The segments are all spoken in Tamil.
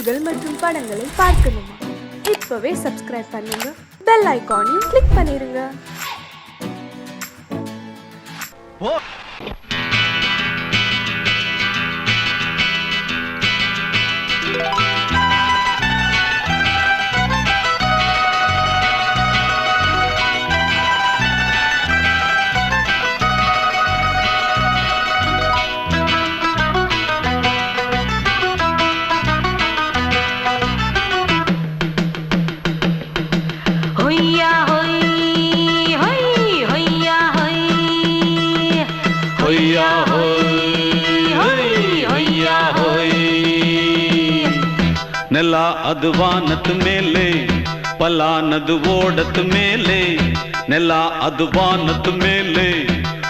செய்திகள் மற்றும் படங்களை பார்க்கணுமா? இப்பவே சப்ஸ்கிரைப் பண்ணுங்க, பெல் ஐகானையும் கிளிக் பண்ணிருங்க. ನೆಲ ಅದು ವಾನದ ಮೇಲೆ, ಪಲಾನದು ಓಡದ ಮೇಲೆ. ನೆಲ ಅದು ವಾನದ ಮೇಲೆ,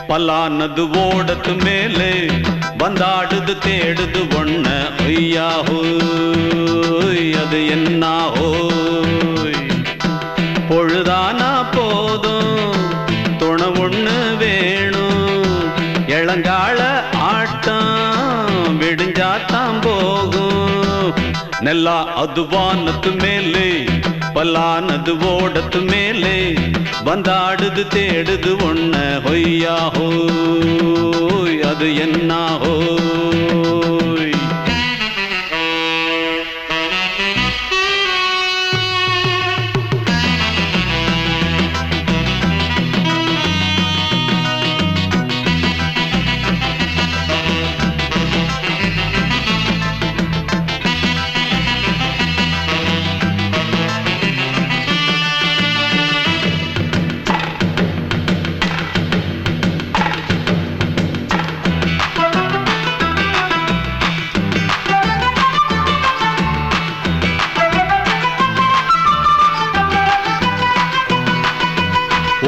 ಪಲಾನದು ಓಡದ ಮೇಲೆ. ಬಂದಾಡುದು தேடுது ஒண்ண ஒய்யா ஹோய், அது என்ன ஹோய். பொழுதானா போதும் துணை ஒண்ணு வேணும். இளங்கால ஆட்டம் விடிஞ்சாத்தான் போகும். ನೆಲ ಅದು ವಾನದ ಮೇಲೆ, ಪಲಾನದು ಓಡದ ಮೇಲೆ. ಬಂದಾಡುದು தேடுது ஒண்ண ஒய்யா ஹோய், அது என்ன ஹோய்.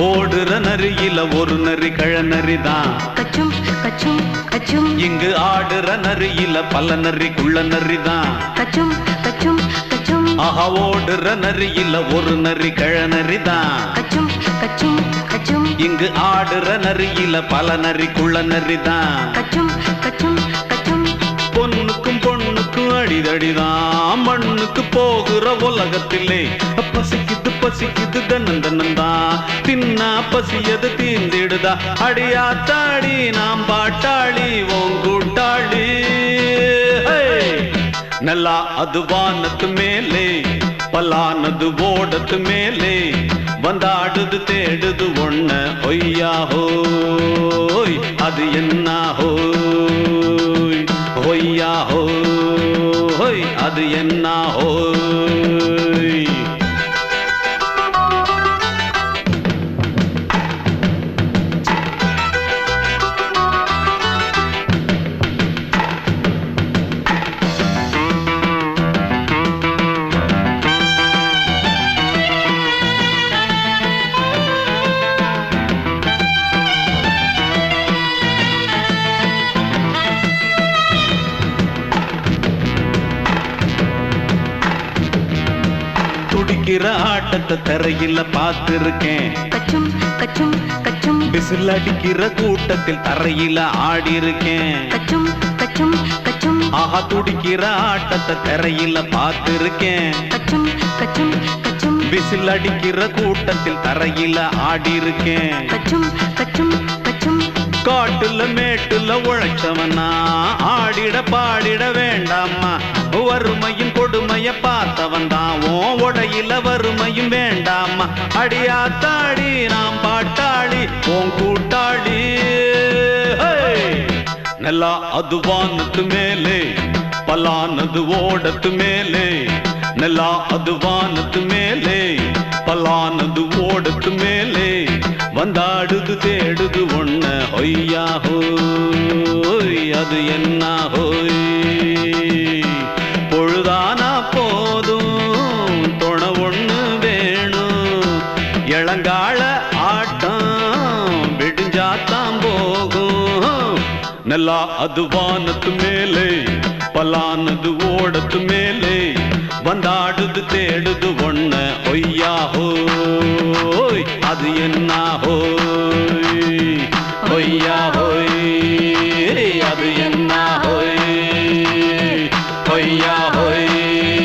ஓடுற நரியில ஒரு நரி கழநரிதான். கச்சும் கச்சும் கச்சும். இங்கு ஆடுற நரியில பல நரி குள்ள நரிதான். கச்சும் கச்சும் கச்சும். ஆஹா, ஓடுற நரியில ஒரு நரி கழநரிதான். கச்சும் கச்சும் கச்சும். இங்கு ஆடுற நரியில பல நரி குள்ள நரிதான். கச்சும் கச்சும் கச்சும். பொண்ணுக்கும் பொண்ணுக்கும் அடிதடிதான். மண்ணுக்கு போகிற உலகத்திலே பசிக்குது பசிக்குது தன்னந்தனந்தான். தின்னா பசியது தீந்திடுதா. அடியாத்தாடி நாம் பாட்டாளி ஓங்கூட்டாளி. ನೆಲ ಅದು ವಾನದ ಮೇಲೆ, ಪಲಾನದು ಓಡದ ಮೇಲೆ. ಬಂದಾಡುದು தேடுது ஒண்ண ஒய்யா ஹோய், அது என்ன ஹோய். ஒய்யா ஹோய், அது என்ன ஹோய். துடிக்கிற ஆட்டத்தை தரையில பார்த்திருக்கேன். கச்சும் கச்சும் கச்சும். விசில் அடிக்கிற கூட்டத்தில் தரையில ஆடி இருக்கேன். கச்சும் கச்சும் கச்சும். ஆஹா, துடிக்கிற ஆட்டத்தை தரையில பார்த்திருக்கேன். கச்சும் கச்சும் கச்சும். விசில் அடிக்கிற கூட்டத்தில் தரையில ஆடி இருக்கேன். கச்சும் கச்சும் கச்சும். காட்டுல மேட்டுல உழைச்சவனா ஆடிட பாடிட வேண்டாமா. வறுமையும் கொடுமைய பார்த்தவன் தான் உன் உடையில வறுமையும் வேண்டாமா. அடியாத்தாடி நாம் பாட்டாளி உன் கூட்டாளி. ನೆಲ ಅದು ವಾನದ ಮೇಲೆ, ಪಲಾನದು ಓಡದ ಮೇಲೆ. ನೆಲ ಅದು ವಾನದ ಮೇಲೆ, ಪಲಾನದು ಓಡದ ಮೇಲೆ. வந்தாடுது தேடுது ஒண்ண ஒய்யா ஹோய், அது என்ன ஹோய். பொழுதானா போதும் துணை ஒண்ணு வேணும். இளங்கால ஆட்டம் விடிஞ்சாத்தான் போகும். ನೆಲ ಅದು ವಾನದ ಮೇಲೆ, ಪಲಾನದು ಓಡದ ಮೇಲೆ. ಬಂದಾಡುದು தேடுது ஒண்ண ஒய்யா ஹோய், அது என்ன ஹோய். ஒய்யா ஹோய், அது என்ன ஹோய். ஒய்யா ஹோய்.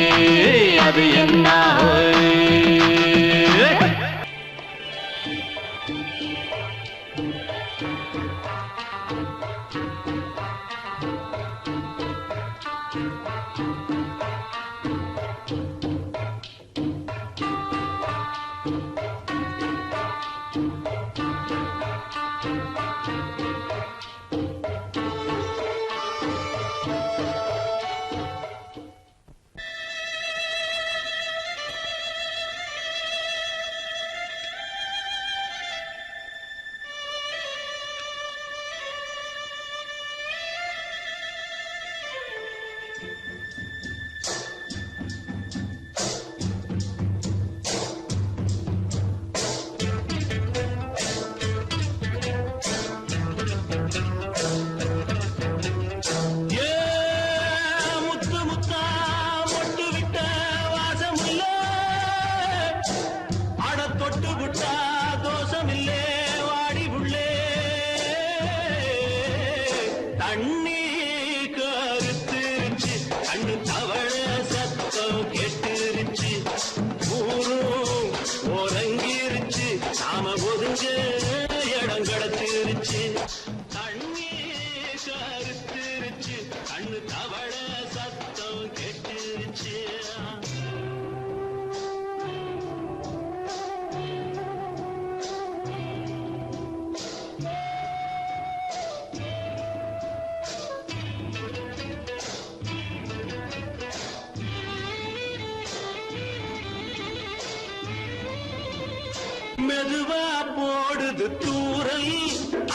மெதுவா போடுது தூரல்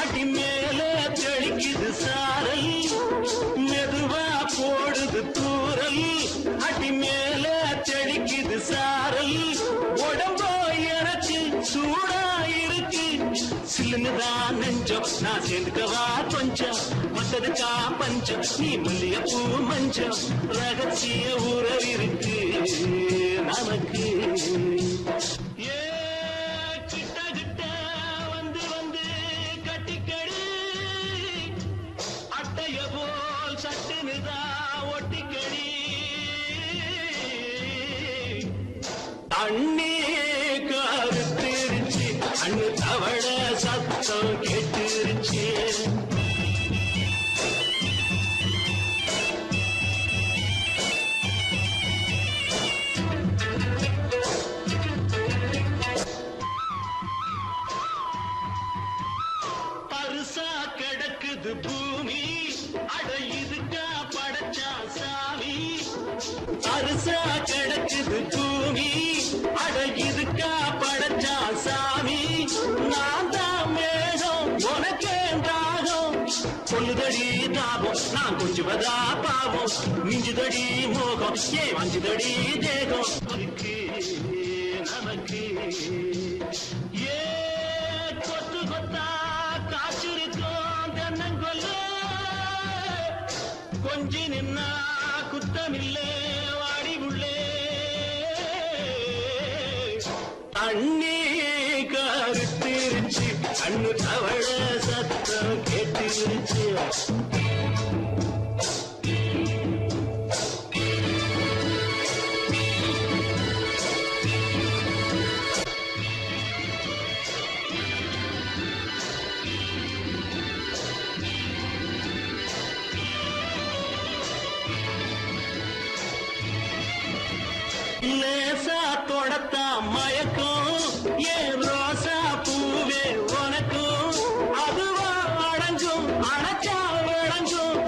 அடி மேல தெளிக்குது சாரல் மெதுவா போடுது தூரல் அடி மேல தெளிக்குது சாரல் உடம்போ எனக்கு சூடா இருக்கு சில்லுதான் நெஞ்சம் நான் சேர்ந்துக்கவா கொஞ்சம் மத்ததுக்கா பஞ்சம் நீ மல்லியப்பூ மஞ்சம் ரகசிய உறவிருக்கு நமக்கு தண்ணி கருத்திருச்சு அண்ணு தவள சத்தம் கேட்டுருச்சு பருசா கிடக்குது பூமி அட இதுக்கா படைச்சா சாமி பருசா கிடக்குது பூமி அட இதுக்கா படைச்சா சாமி நான் தான் மேகம் உனக்கே தாகம் சொல்லுதடி தாபம் நான் கொஞ்சுவதா பாவம் மிஞ்சுதடி மோகம் ஏ வஞ்சுதடி தேகம் அதுக்கு நமக்கு ஏ கொத்து கொத்தா காற்றிருக்கோம் தென்னங்கொல்ல கொஞ்சி நின்னா குத்தமில்லை வாடி உள்ளே அண்ணி கருத்திருச்சு அண்ணு தவள சத்தம் கேட்டுருச்சு லேசா தொடத்தா மயக்கும் ஏன் ரோசா பூவே உனக்கும் அதுவா அடங்கும் அணைச்சா விளங்கும்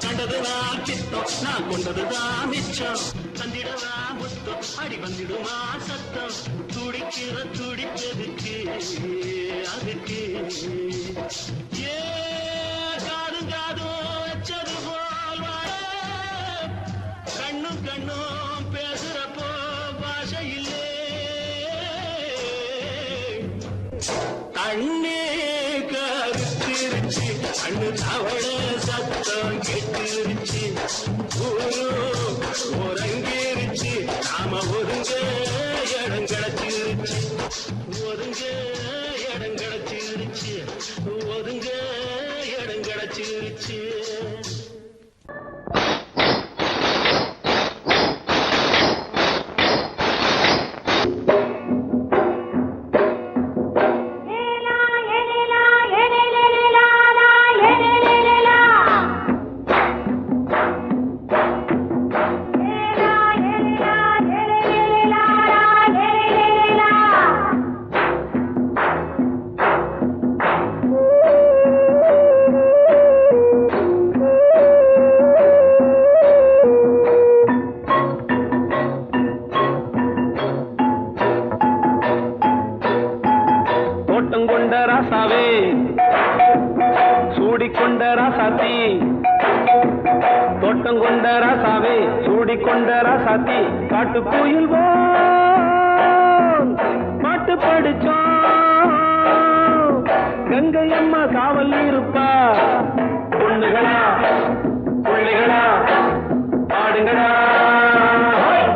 கண்டதுதான் சித்தம் நான் கொண்டதுதான் மிச்சம் தந்திடவா முத்தம் அடி வந்திடுமா சத்தம் துடிக்கிற துடிப்பதுக்கு அதுக்கு ஏ காதும் காதும் வச்சது போல் வாழ கண்ணும் கண்ணும் பேசுறப்போ பாஷை இல்லே தண்ணி கருத்திருச்சு அண்ணு தவள சத்தம் கேட்டுருச்சு ஒருங்கிருச்சு நாம ஒருங்க இடம் கிடச்சிருச்சு ஒருங்க இடம் கிடச்சிருச்சு ஒருங்க இடம் கிடச்சிருச்சு ராசாத்தி தோட்டம் கொண்ட ராசாவே சூடிக்கொண்ட ராசாத்தி காட்டு கோயில் பாட்டு படிச்சோம் கங்கை அம்மா காவல் இருப்பா பொண்ணுகளா பிள்ளைகளா ஆடுங்களா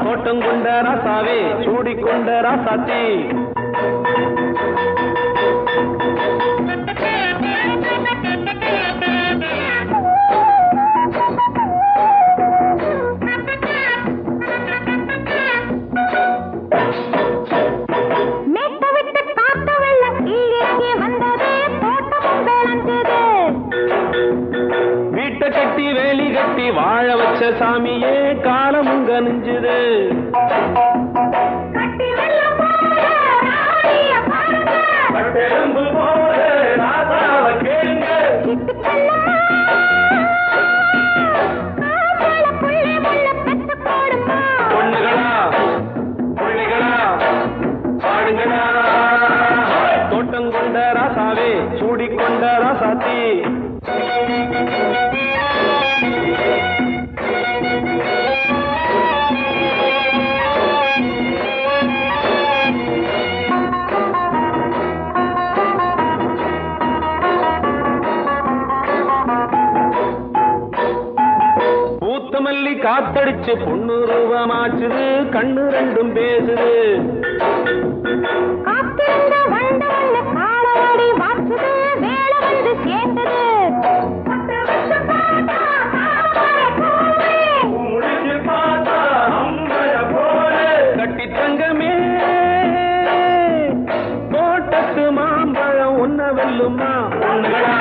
தோட்டம் கொண்ட ராசாவே சூடிக்கொண்ட ராசாத்தி கட்டி வேலி கட்டி வாழ வச்ச சாமியே காலமும் கனிஞ்சுது பொண்ணுகளா பிள்ளைகளா பாடுங்களா தோட்டம் கொண்ட ராசாவே சூடிக்கொண்ட ராசாத்தி மல்லி காத்தடிச்சு பொண்ணு ரூபமாச்சுது கண்ணு ரெண்டும் பேசுது கட்டி தங்கமே தோட்டத்து மாம்பழம் ஒன்ன வெல்லுமா பொண்ணுகளா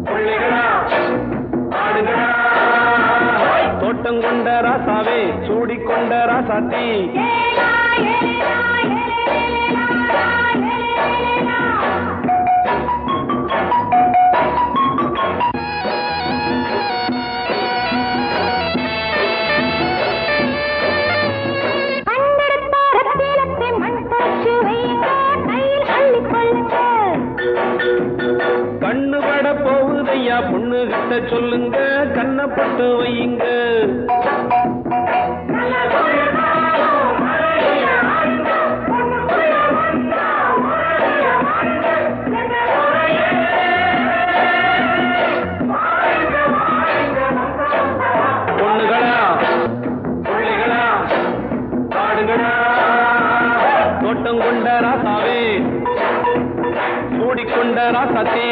பிள்ளைகளா ஆடுகளா தோட்டம் கொண்ட ராசாவே சூடிக்கொண்ட ராசாத்தி கண்ணு பட போகுதையா பொண்ணு கிட்ட சொல்லுங்க கண்ணப்பட்டு வையுங்க பொண்ணுகளா பிள்ளைகளா பாடுங்களா தோட்டம் கொண்ட ராசாவே சூடிக்கொண்ட ராசாத்தி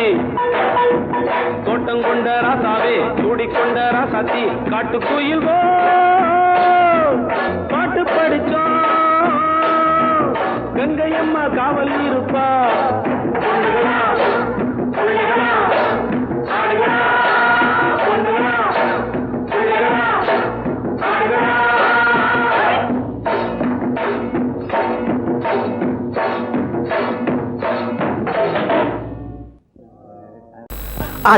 தோட்டம் கொண்ட ராசாவே சூடிக்கொண்ட ராசாத்தி காட்டு கோயில் பாட்டு படிச்சோம் கங்கை அம்மா காவல் இருப்பா பொண்ணுகளா பிள்ளைகளா ஆடுகளா பொண்ணுகளா பிள்ளைகளா ஆடுகளா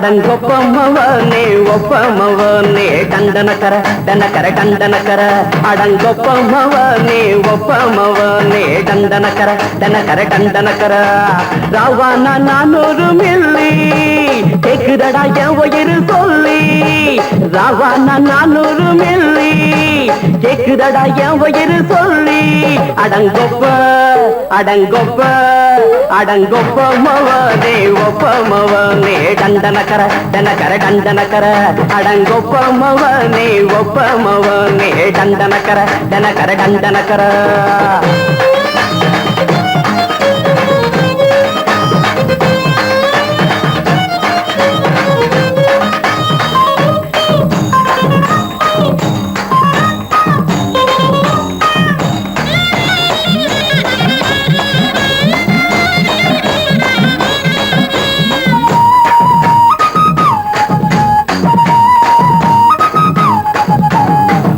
அடங்கொப்பமவனே ஒப்பமவனே டண்டனக்கர டனக்கர டண்டனக்கர அடங்கொப்பமவனே ஒப்பமவனே டண்டனக்கர டனக்கர டண்டனக்கர ராவானா 400 மில்லி கேக்குதடா என் உயிர் சொல்லி ராவானா 400 மில்லி கேக்குதடா என் உயிர் சொல்லி அடங்கொப்ப அடங்கொப்ப அடங்கொப்பமவனே ஒப்பமவனே டண்டனக்கர டனக்கர டண்டனக்கர அடங்கொப்பமவனே ஒப்பமவனே டண்டனக்கர டனக்கர டண்டனக்கர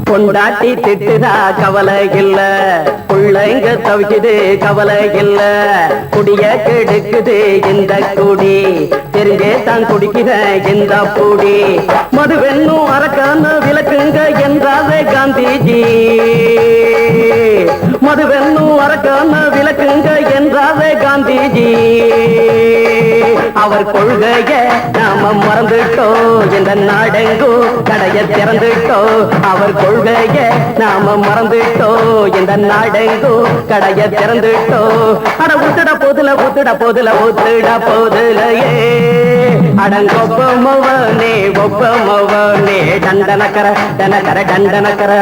பொண்டாட்டி திட்டுதா கவலை இல்ல புள்ளைங்க தவிக்குது கவலை இல்ல குடிய கெடுக்குது இந்த குடி தெரிஞ்சே தான் குடிக்கிற இந்த பூடி மதுவென்னும் அரக்கான விளக்குங்க என்றாவே காந்திஜி மதுவென்னும் அரக்கான விளக்குங்க என்றாவே காந்திஜி அவர் கொள்கைய நாம மறந்துட்டோம் இந்த நாடெங்கும் கடைய திறந்துட்டோம் அவர் கொள்கைய நாம மறந்துட்டோம் இந்த நாடெங்கும் கடைய திறந்துட்டோம் அட ஊத்துட போதுல ஊத்துட போதுல ஊத்துட போதுலையே அடங்கொப்பமவனே ஒப்பமவனே டண்டனக்கர டனக்கர டண்டனக்கர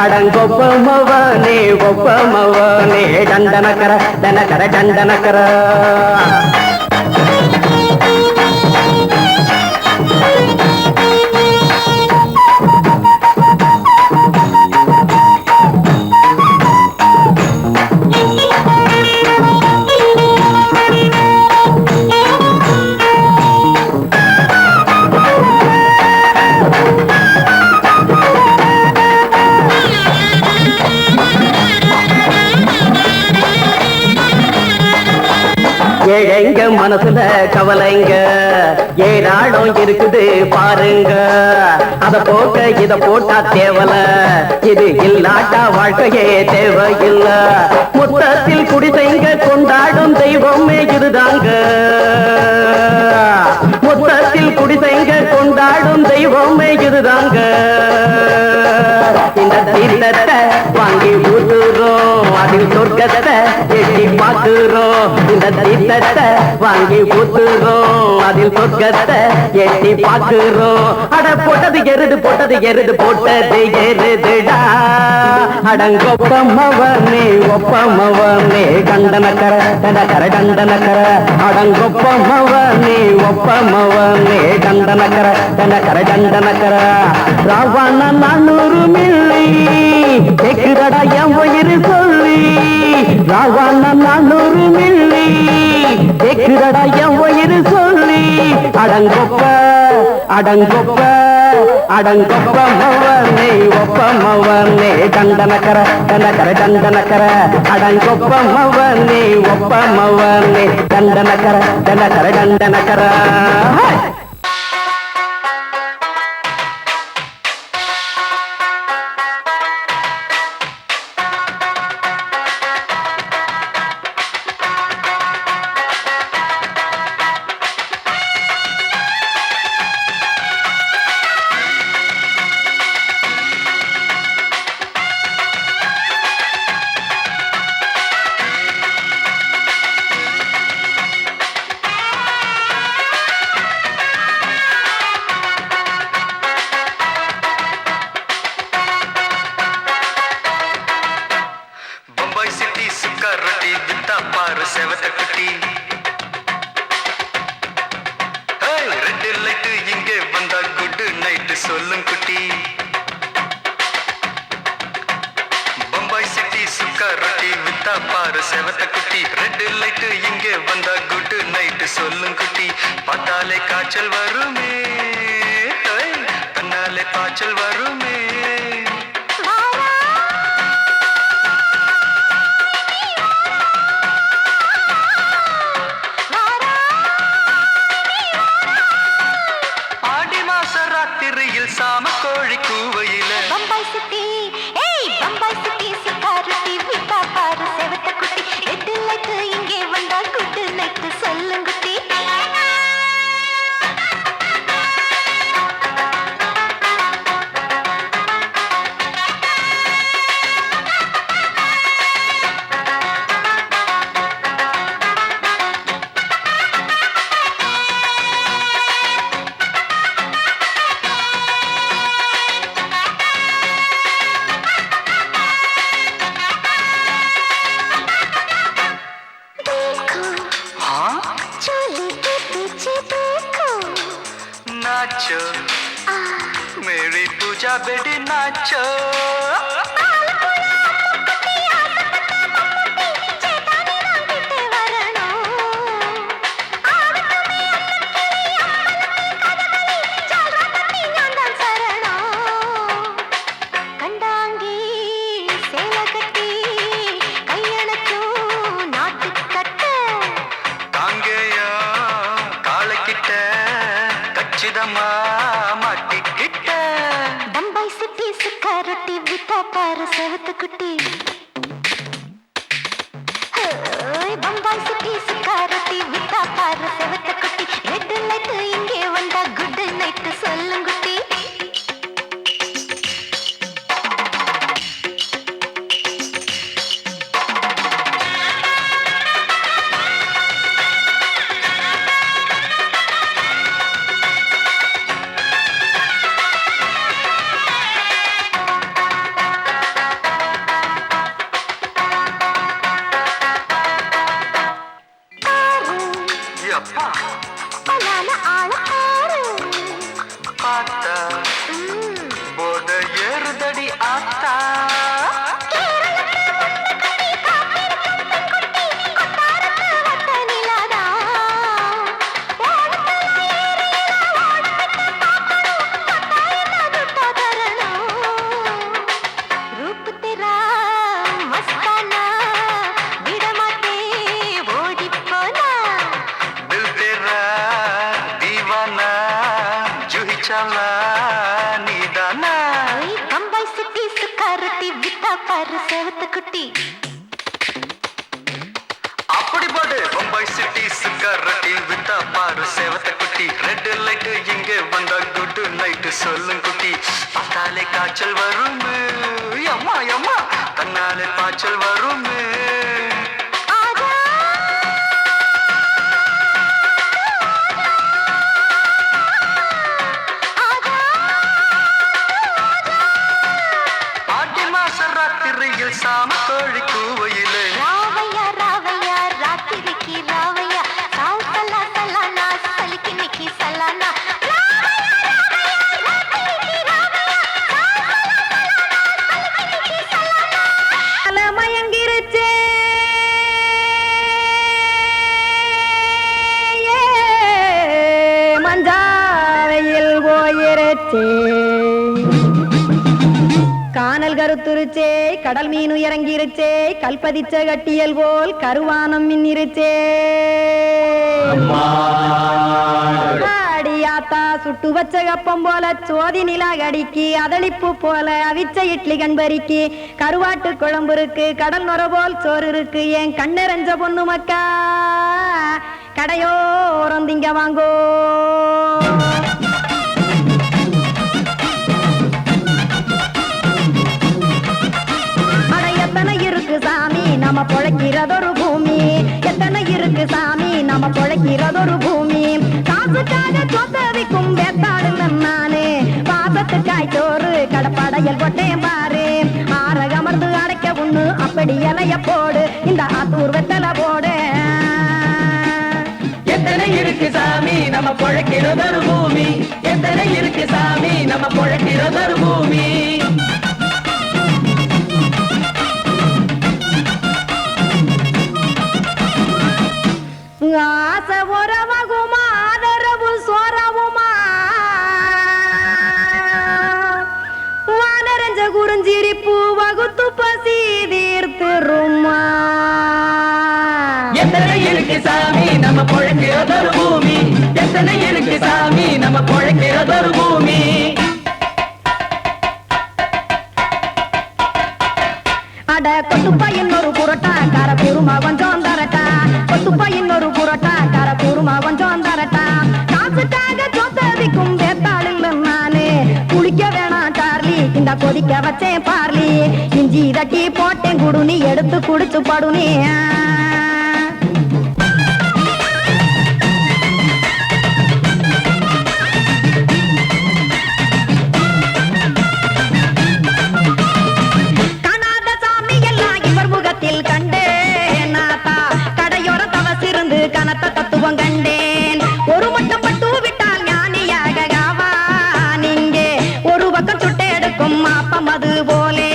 அடங்கொப்பமவனே ஒப்பமவனே டண்டனக்கர டனக்கர டண்டனக்கர ஏழைங்க மனசுல கவலைங்க ஏராளம் இருக்குது பாருங்க அத போக்க இத போட்டா தேவல இது இல்லாட்டா வாழ்க்கையே தேவையில்ல முத்தத்தில் குடிசைங்க கொண்டாடும் தெய்வமே இதுதாங்க முத்தத்தில் குடிசைங்க கொண்டாடும் தெய்வமே இதுதாங்க இந்த தீர்த்தத்தை வாங்கி ஊத்துறோம் அதில் சொர்க்கத்தை எட்டி பார்க்கிறோம் இந்த தீர்த்தத்தை வாங்கி ஊத்துறோம் அதில் சொர்க்கத்தை எட்டி பார்க்கிறோம் அட போட்டது எருது போட்டது எருதுடா அடங்கொப்பமவனே ஒப்பமவனே கண்டனக்கர டனக்கர டண்டனக்கர அடங்கொப்பமவனே ஒப்பமவனே கண்டனக்கர டனக்கர டண்டனக்கர ராவண 400 மில்லி கேக்குதடா என் உயிர் சொல்லி ராவண 400 மில்லி கேக்குதடா என் உயிர் சொல்லி அடங்கொப்ப அடங்கொப்ப அடங்கொப்பமவனே ஒப்பமவனே டண்டனக்கர டனக்கர டண்டனக்கர அடங்கொப்பமவனே ஒப்பமவனே டண்டனக்கர டனக்கர டண்டனக்கர சொல்லும் குட்டி பம்பாய் சிட்டி சுக்கா ரொட்டி வித்தா பாரு செவத்த குட்டி ரெட் லைட் இங்கே வந்தா குட் நைட் சொல்லும் குட்டி பார்த்தாலே காய்ச்சல் வருமே தன்னாலே பாய்ச்சல் வருமே சாம கோழி கூவையில பம்பாய் சிட்டி ஏய் பம்பாய் சிட்டி சிக்காரட்டி விட்டா பாரு செவத்த குட்டி ரெட் லைட் இங்கே வந்தா குட் நைட் சொல்லுங்க குட்டி नाचो मेरी पूजा बेटी नाचो பம்பாய் சிட்டி சிக்காரட்டி விட்டா பாரு செவத்த குட்டி பம்பாய் சிட்டி சிக்காரட்டி விட்டா பாரு செவத்த குட்டி பாரு செவத்த குட்டி அப்படி பாடு பம்பாய் சிட்டி சுக்கர் ரொட்டி வித்தா பாரு செவத்த குட்டி ரெட் லைட் இங்க வந்தா குட் நைட் சொல்லும் குட்டி பார்த்தாலே காய்ச்சல் வரும் அம்மா அம்மா தன்னாலே பாய்ச்சல் வரும் சாம கோழி கூவையிலே ராவையா ராவையா ராத்திரிக்கு ராவையா சால் சல்லா சல்லானா சலிக்கு நிக்கி சல்லானா மயங்கிருச்சே மஞ்சாவையில் போயிருச்சே கானல் கருத்துருச்சே கடல் மீன் இறங்கிருச்சே கல்பதிச்ச கட்டியல் போல் கருவானம் மின்னிருச்சே ஆடியாத்தா சுட்டு வச்ச கப்பம் போல சோதி நிலா கடிக்கு அதளிப்பு போல அவிச்ச இட்லி கண்பறிக்கு கருவாட்டு குழம்பு இருக்கு கடல் நுர போல் சோறு இருக்கு என் கண்ணெரஞ்ச பொண்ணு மக்கா கடையோரம் திங்க வாங்கோ எத்தனை இருக்கு சாமி நம்ம பொழைக்கிறதொரு பூமி எத்தனை இருக்கு சாமி நம்ம பொழைக்கிறதொரு பூமி காசுக்காக சொத்தவிக்கும் வேத்தாடு நானு பாசத்துக்காய் சோறு கடப்படையல் கொட்டேன் பாரு ஆரகமர்ந்து அடைக்க ஒண்ணு அப்படி இலைய போடு இந்த ஆத்தூர் வெத்தலை போடு எத்தனை இருக்கு சாமி நம்ம பொழைக்கிறதொரு பூமி எத்தனை இருக்கு சாமி நம்ம பொழைக்கிறதொரு பூமி ஆசை உறவகுமா ஆதரவு சோறவுமா வானரஞ்ச குறிஞ்சிரிப்பு வகுத்து பசி தீர்த்துருமா எத்தனை இருக்கு சாமி நம்ம பொழைக்கிறதொரு பூமி எத்தனை இருக்கு சாமி நம்ம பொழைக்கிறதொரு பூமி அட கொத்துப்பா இன்னொரு புரோட்டா கார பெருமா கொஞ்சம் தரட்டா கொத்துப்பா இன்னொரு புரோட்டா கார பெருமா கொஞ்சம் தரட்டா காசுக்காக சொத்ததிக்கும் வேத்தாளில் நானு குளிக்க வேணாம் சார்லி இந்த கொதிக்க வச்சேன் பார்லி இஞ்சி தட்டி போட்டேன் குடுனி எடுத்து குடிச்சு படுனி கனத்த தத்துவம் கண்டேன் ஒரு மட்டம் பட்டு விட்டால் ஞானியாக நீங்கே ஒரு பக்கம் சுட்டு எடுக்கும் மாப்பம் அது போலே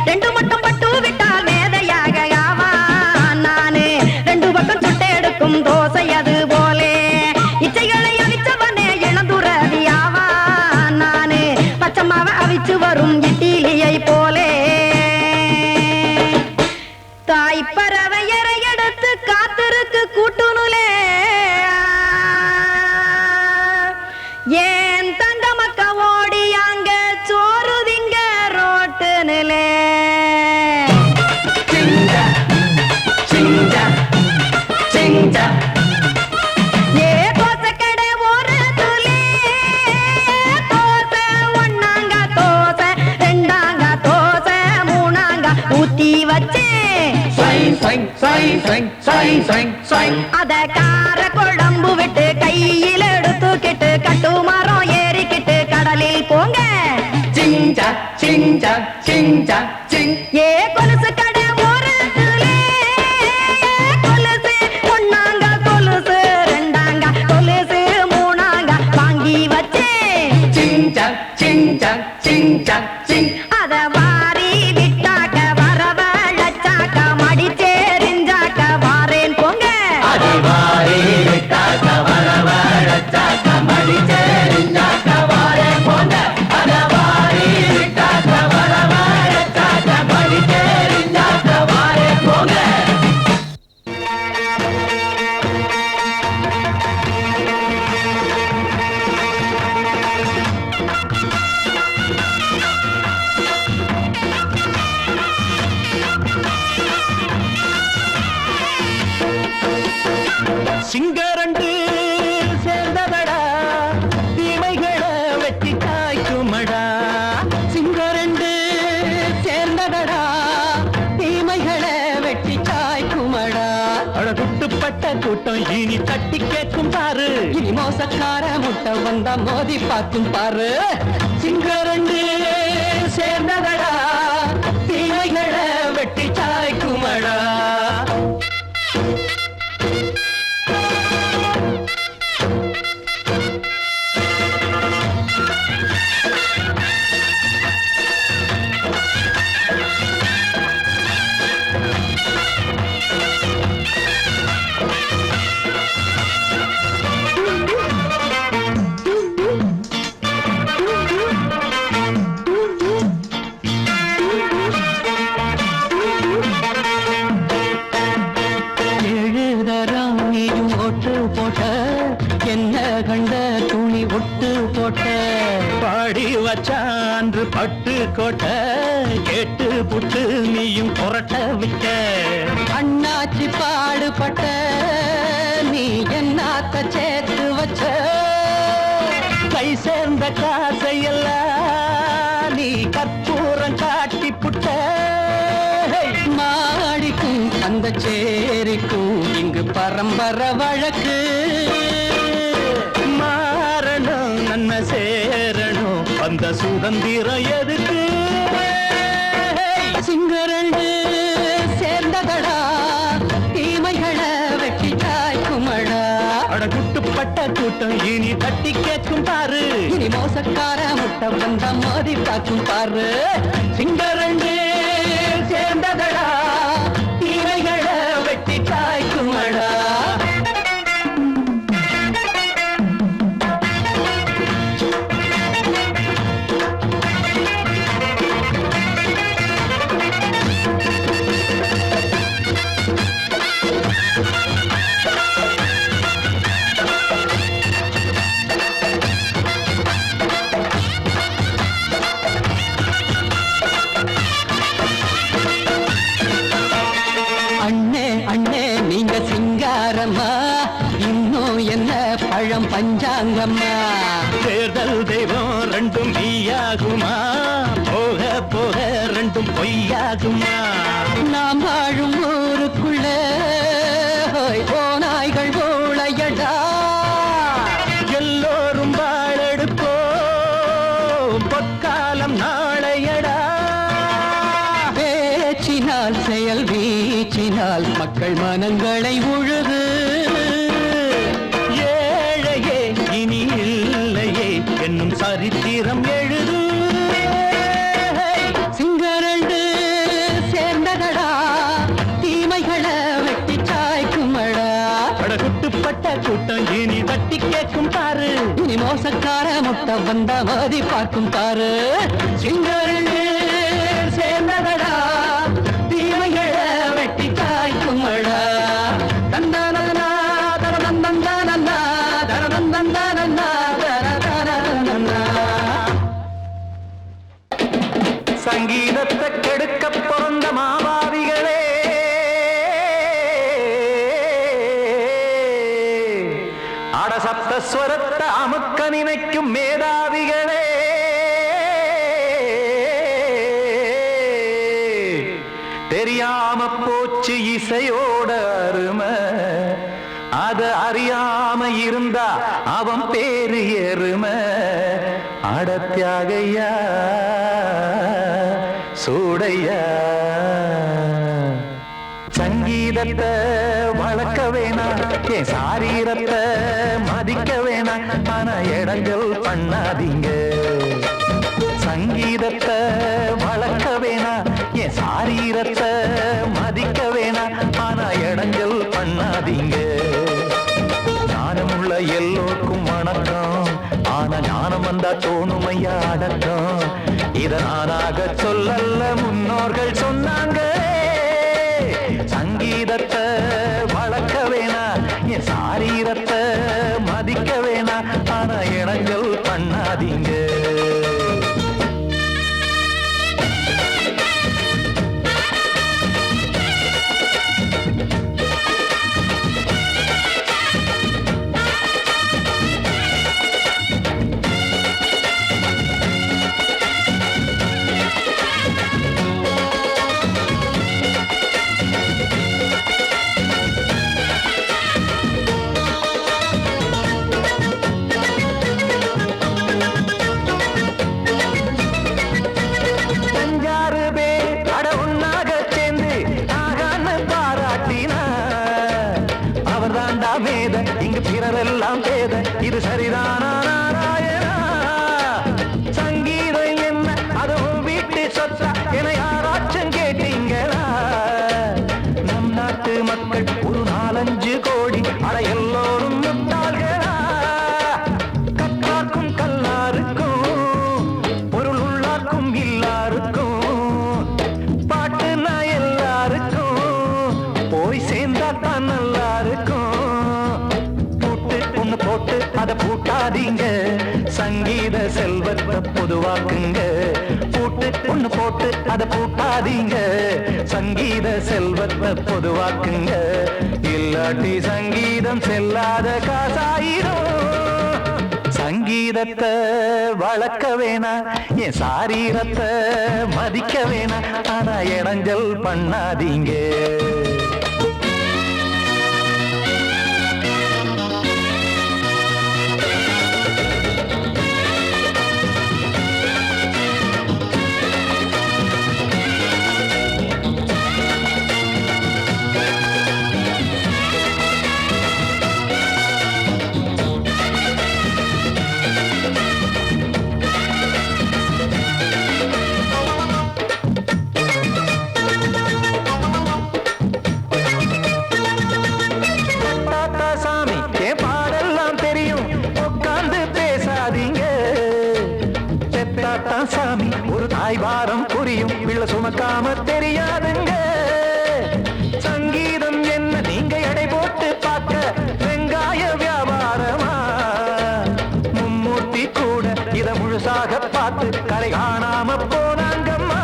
ரெண்டு மட்டம் பட்டு விட்டால் மேதையாக நானு ரெண்டு பக்கம் சுட்டு எடுக்கும் தோசை அது போலே இச்சைகளை அவிச்சவனே இளந்துறவியாவா நானு பச்சமாவ அவிச்சு வரும் இட்டிலியை போலே தாய் பறவையரை எடுத்து காத்திருக்கு கூட்டுனுலே ஏன் தங்க மக்க ஓடி அங்க சோறுதிங்க ரோட்டு நிலே ஏ தோசை கடை ஒரு துளி தோசை ஒன்னாங்க தோசை ரெண்டாங்க தோசை மூணாங்க ஊத்தி வச்சே அத கார குழம்பு விட்டு கையில் எடுத்துக்கிட்டு கட்டுமரம் ஏறிக்கிட்டு கடலில் போங்க ஏ கொலுசு கடை ஓரத்துலே கொலுசு ஒன்னாங்க கொலுசு ரெண்டாங்க கொலுசு மூணாங்க வாங்கி வச்சே அத வாரி விட்டாக்க வரவழைச்சாக்க மடிச்சேரிஞ்சாக்க வாரேன் போங்க கூட்டம் இனி தட்டி கேட்கும் பாரு. இனி மோசக்கார முட்டை வந்தா மோதி பார்க்கும் பாரு. சிங்கரண்டு சேர்ந்ததடா தீமைகளை வெட்டி சாய்க்குமடா. என்ன கண்ட துணி ஒட்டு போட்ட பாடி வச்சான்று பட்டு கோட்ட கேட்டு புட்டு நீயும் புரட்ட விட்ட. அண்ணாச்சி பாடுபட்ட நீ என்னாத்த சேர்த்து வச்ச. கை சேர்ந்த காசையெல்லாம் நீ கற்பூரம் காட்டி புட்ட. மாடிக்கும் அந்த சேரிக்கும் இங்கு பரம்பரை வழக்கு. மாறணும் நன்மை சேரணும் அந்த சுதந்திரம் எதுக்கு. சிங்கரண்டு சேர்ந்ததடா தீமைகளை வெட்டி காய்க்குமடா. அடகுட்டுப்பட்ட கூட்டம் இனி தட்டி கேட்கும் பாரு. இனி மோசக்கார முட்டை வந்த மோதி பார்க்கும் பாரு. சிங்கரண்டு சேர்ந்ததடா தீமைகளை வெட்டி காய்க்குமடா. நீங்க சிங்காரம்மா இன்னும் என்ன பழம் பஞ்சாங்கம்மா. தேர்தல் தெய்வம் ரெண்டும் மெய்யாகுமா போக போக ரெண்டும் பொய்யாகுமா. நாம் வாழும் ஊருக்குள்ள ஓநாய்கள் ஊழையடா. எல்லோரும் வாழெடுப்போ பொற்காலம் நாளையடா. பேச்சினால் செயல் வீச்சினால் மக்கள் மனங்களை உழுது. ஏழையே இனி இல்லையே என்னும் சரித்திரம் எழுது. சிங்கரண்டு சேர்ந்ததடா தீமைகளை வெட்டி சாய்க்குமடா. அடகுட்டுப்பட்ட கூட்டம் இனி தட்டி கேட்கும் பாரு. இனி மோசக்கார முட்டை வந்த மோதி பார்க்கும் பாரு. சிங்கரண்டு சேர்ந்ததடா தீமைகளை வெட்டி காய்க்குமடா. தந்தானனா தரதந்தந்தானனா தரதந்தந்தானனா தரதந்தந்தானனா. சங்கீதத்தை கெடுக்க பிறந்த மாவாதிகளே, அடசப்த ஸ்வரத்தை அமுக்க நினைக்கும் மேதாவிகளே, தெரியாம போச்சு இசையோட அருமை. அத அறியாம இருந்தா அவன் பேரு எருமை. அடத்தியாகையா சூடையா சங்கீதத்தை வளர்க்க வேணாம், என் சாரீரத்தை மதிக்க வேணாம். ஆனா இடங்கள் பண்ணாதீங்க. சங்கீதத்தை வளர்க்க வேணாம், என் சாரீரத்தை மதிக்க வேணாம். ஆனா இடங்கள் பண்ணாதீங்க. ஞானமுள்ள எல்லோருக்கும் வணக்கம், ஆனா ஞானம் வந்தா தோணுமையா அடக்கம். இத நானாக சொல்லல்ல முன்னோர்கள் சொன்னாங்க. சங்கீதத்தை வளர்க்க வேணா, என் சாரீரத்தை மதிக்க வேணா. ஆனா இடங்கள் பண்ணாதீங்க. ஒன்னாக சேர்ந்து ஆகான்னு பாராட்டினா அவர் தாண்டா மேத இங்கு பிறரெல்லாம் பேத இது சரிதானா நாராயணா சங்கீதம் என்ன அதுவும் வீட்டு சொத்தா என யாராச்சும் கேட்டீங்களா நம் நாட்டு மக்கள் ஒரு 4-5 கோடி அட எல்லோரும் முட்டாள்களா கற்றார்க்கும் கல்லாருக்கும் பொருள் உள்ளார்க்கும் இல்லாருக்கும் பாட்டுனா எல்லாருக்கும் போய் சேர்ந்தா தான் நல்லா இருக்கும் பூட்டு ஒண்ணு போட்டு அதை பூட்டாதீங்க சங்கீத செல்வத்தை பொதுவாக்குங்க பூட்டு ஒண்ணு போட்டு அதை பூட்டாதீங்க சங்கீத செல்வத்தை பொதுவாக்குங்க இல்லாட்டி சங்கீதம் செல்லாத காசாயிரும் சங்கீதத்தை வளர்க்க வேணா என் சாரீரத்தை மதிக்க வேணா ஆனா இடைஞ்சல் பண்ணாதீங்க சாமி ஒரு தாய் வாரம் புரியும் பிள்ளை சுமக்காம தெரியாதுங்க சங்கீதம் என்ன நீங்க எடை போட்டு பார்க்க வெங்காய வியாபாரமா மும்மூர்த்தி கூட இத முழுசாக பார்த்து கரை காணாம போனாங்கம்மா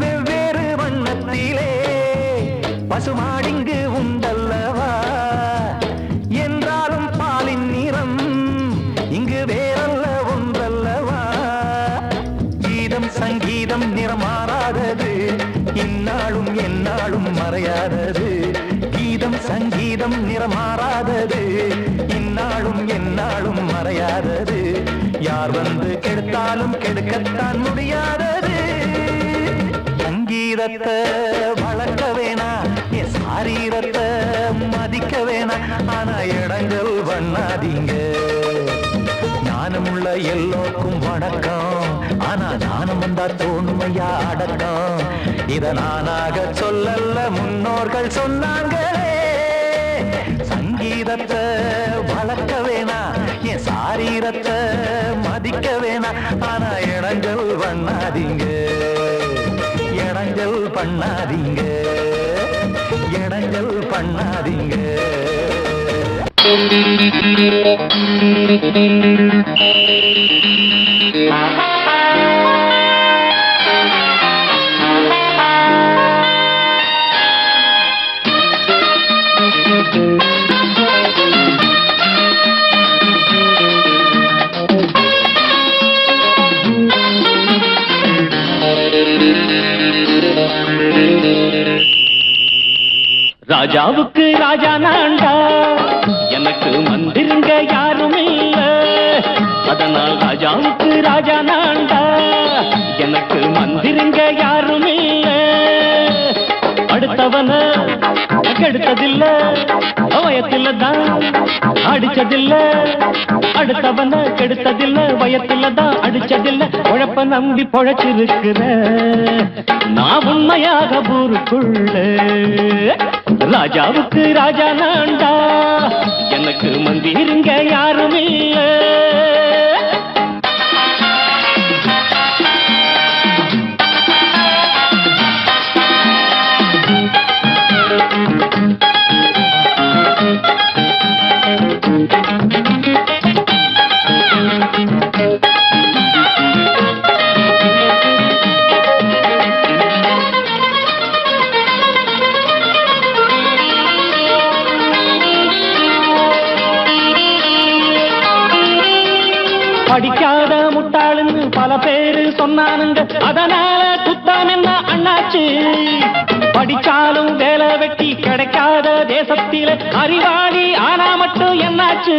வெவ்வேறு வண்ணத்திலே பசுமாடிங்கு உண்டல்லவா என்றாலும் பாலின் நிறம் இங்கு வேறல்ல ஒன்றல்லவா சங்கீதம் நிறம் மாறாதது இந்நாளும் எந்நாளும் மறையாதது கீதம் சங்கீதம் நிறம் மாறாதது இந்நாளும் எந்நாளும் மறையாதது யார் வந்து கெடுத்தாலும் கெடுக்கத்தான் முடியாதது சங்கீதத்தை வளர்க்க வேணா என் சாரீரத்தை மதிக்க வேணா ஆனா இடங்கள் பண்ணாதீங்க ஞானமுள்ள எல்லோருக்கும் வணக்கம் ஆனா ஞானம் வந்தா தோணுமையா அடக்கம் இத நானாக சொல்லல்ல முன்னோர்கள் சொன்னாங்களே சங்கீதத்தை வளர்க்க வேணா என் சாரீரத்தை மதிக்க வேணா ஆனா இடங்கள் பண்ணாதீங்க இடங்கள் பண்ணாதீங்க இடங்கள் பண்ணாதீங்க ராஜாவுக்கு ராஜா நான்டா எனக்கு மந்திருங்க யாரும் இல்ல அதனால் ராஜாவுக்கு ராஜா நான்டா எனக்கு மந்திருங்க யாரும் இல்ல அடுத்தவன கெடுத்ததில்ல வயத்தில தான் அடிச்சதில்ல அடுத்தவன கெடுத்ததில்ல வயத்தில தான் அடிச்சதில்ல உழப்ப நம்பி பொழைச்சிருக்கிற நான் உண்மையாக ஊருக்குள்ள ராஜாவுக்கு ராஜா நான்டா எனக்கு மந்திருங்க யாரும் இல்ல படிக்காத முட்டாளுன்னு பல பேரு சொன்னானுங்க அதனால குத்தான் என்ன அண்ணாச்சு படிச்சாலும் வேலை வெட்டி கிடைக்காத தேசத்தில அறிவாளி ஆனா மட்டும் என்னாச்சு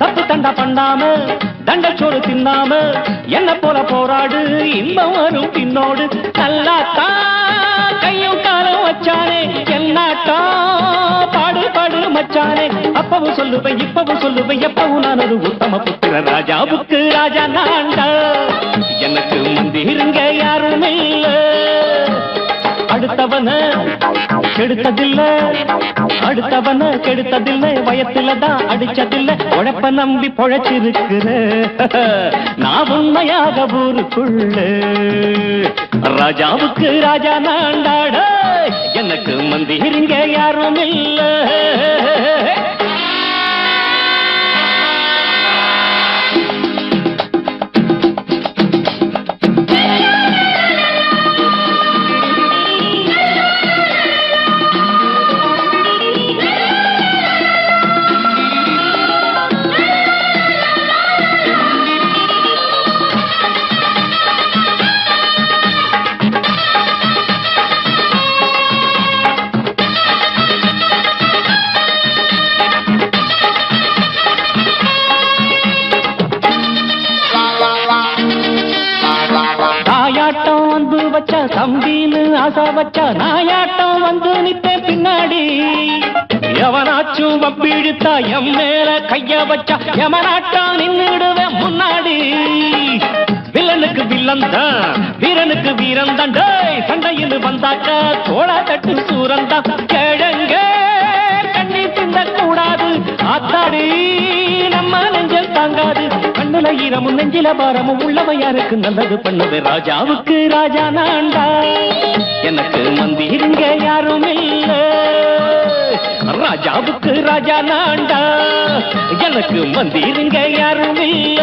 தப்பு தண்டா பண்ணாம தண்டச்சோறு தின்னாம என்ன போல போராடு, இன்பம் வரும் பின்னோடு. நல்லாத்தான் கையும் காலம் வச்சானே, என்னாட்டா பாடு பாடு மச்சானே. அப்பவும் சொல்லுவேன் இப்பவும் சொல்லுவேன், எப்பவும் நான் ஒரு உத்தம புத்திர. ராஜாவுக்கு ராஜா நான்டா, எனக்கு மந்திருங்க யாரும் இல்ல. அடுத்தவன கெடுத்ததில்ல, அடுத்தவன கெடுத்ததில்ல, வயத்துலதான் அடிச்சதில்ல. உழைப்ப நம்பி பொழைச்சிருக்கிற நான் உண்மையாக ஊருக்குள்ள. ராஜாவுக்கு ராஜா நாண்டாட, எனக்கு மந்திரிங்க யாரும் இல்ல. தம்பின்னு ஆசா வச்சா நாயாட்டம் வந்து நித்தேன் பின்னாடி. எவனாச்சும் வப்பிழுத்தா எம் மேல கைய வச்சா எமனாட்டம் நின்னுடுவேன் முன்னாடி. வில்லனுக்கு வில்லன் தான், வீரனுக்கு வீரன் தான். சண்டையில் வந்தாக்கா தோளா தட்டு சூரன் தான். கிழங்க கண்ணி தின்ன கூடாது, ஆத்தாடி நம்ம நெஞ்சல் தாங்காது. கண்ணுல ஈரமும் நெஞ்சில பாரமும் உள்ளவன் யாருக்கு நல்லது பண்ணது. ராஜாவுக்கு ராஜா நான்டா, எனக்கு மந்திருங்க யாரும் இல்ல. ராஜாவுக்கு ராஜா நான்டா, எனக்கு மந்திருங்க யாரும் இல்ல.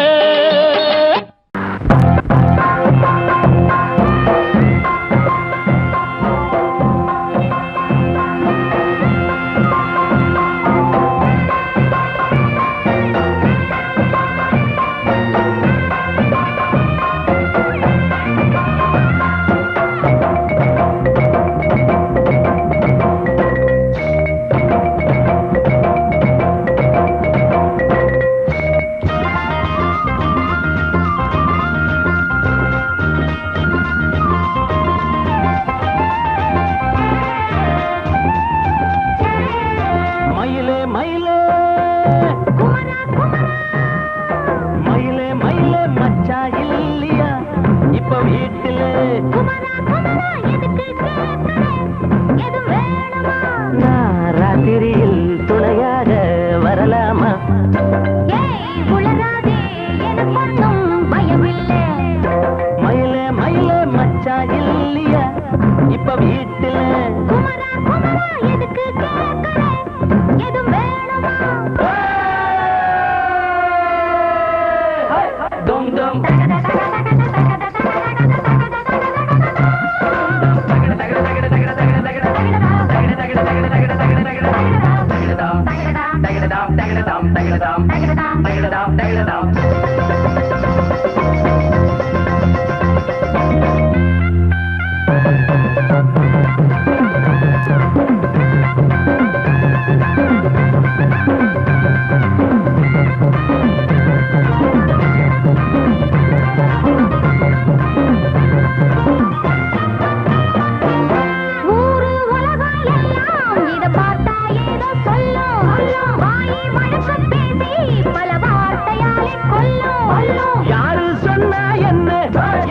ராத்திரியில் துணையாக வரலாமா? மயிலே மயிலே மச்சா இல்லையா இப்ப வீட்டுல? யாரு சொன்னா என்ன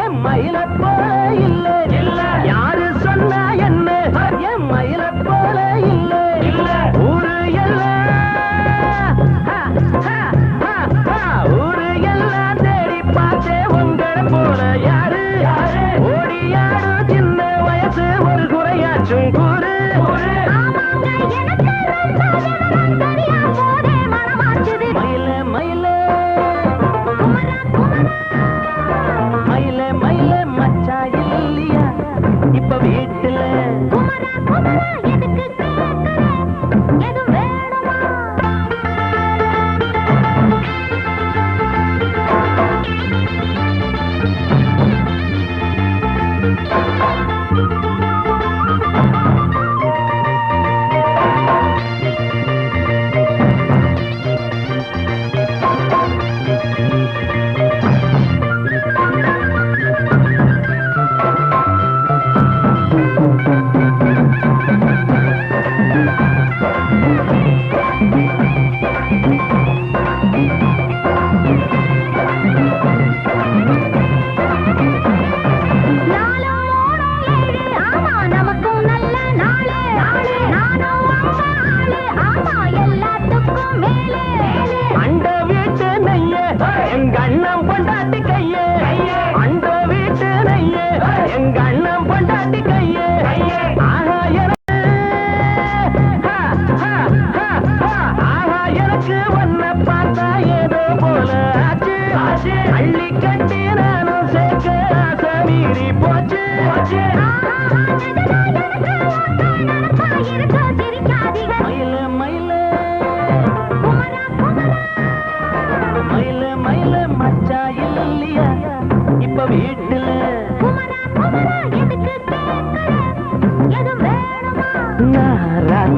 என் மயில போல இல்ல இல்ல. யாரு சொன்னா என்ன என் மயில போல இல்ல இல்ல. ஊரு எல்லாம் ஊரு எல்லாம் தேடி பார்த்தே உங்களை போல யாரு. ஓடியாடு சின்ன வயசு ஒரு குறையாச்சும் கூறு. மயில மயில மயிலே மயிலே மச்சா இல்லையா இப்ப வீட்டுல?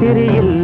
ராத்திரியில்